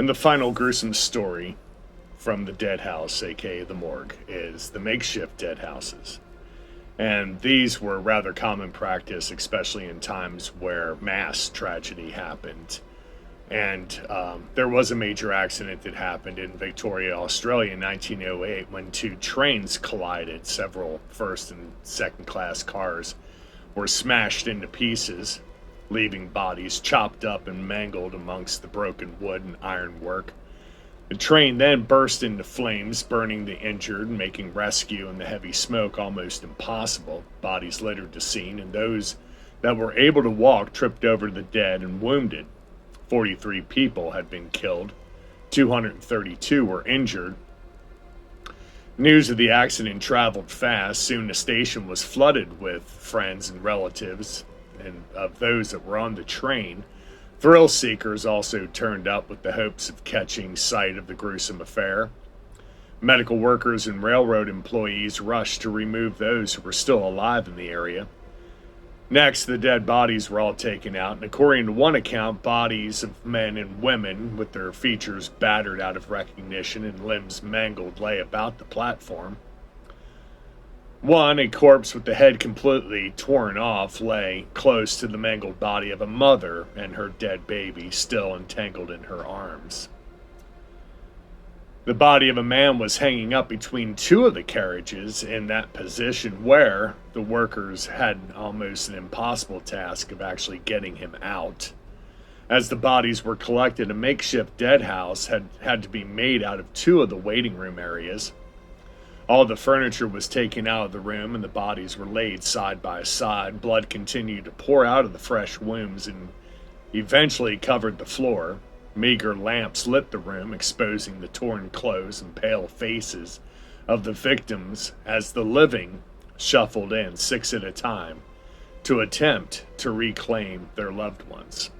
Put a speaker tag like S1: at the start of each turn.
S1: And the final gruesome story from the dead house, aka the morgue, is the makeshift dead houses. And these were rather common practice, especially in times where mass tragedy happened. And there was a major accident that happened in Victoria, Australia in 1908 when two trains collided. Several first and second class cars were smashed into pieces, leaving bodies chopped up and mangled amongst the broken wood and ironwork. The train then burst into flames, burning the injured, making rescue in the heavy smoke almost impossible. Bodies littered the scene, and those that were able to walk tripped over the dead and wounded. 43 people had been killed, 232 were injured. News of the accident traveled fast. Soon the station was flooded with friends and relatives and of those that were on the train. Thrill seekers also turned up with the hopes of catching sight of the gruesome affair. Medical workers and railroad employees rushed to remove those who were still alive in the area. Next, the dead bodies were all taken out, and according to one account, bodies of men and women with their features battered out of recognition and limbs mangled lay about the platform. One, a corpse with the head completely torn off, lay close to the mangled body of a mother and her dead baby still entangled in her arms. The body of a man was hanging up between two of the carriages in that position where the workers had almost an impossible task of actually getting him out. As the bodies were collected, a makeshift dead house had to be made out of two of the waiting room areas. All the furniture was taken out of the room and the bodies were laid side by side. Blood continued to pour out of the fresh wounds and eventually covered the floor. Meager lamps lit the room, exposing the torn clothes and pale faces of the victims as the living shuffled in, 6 at a time, to attempt to reclaim their loved ones.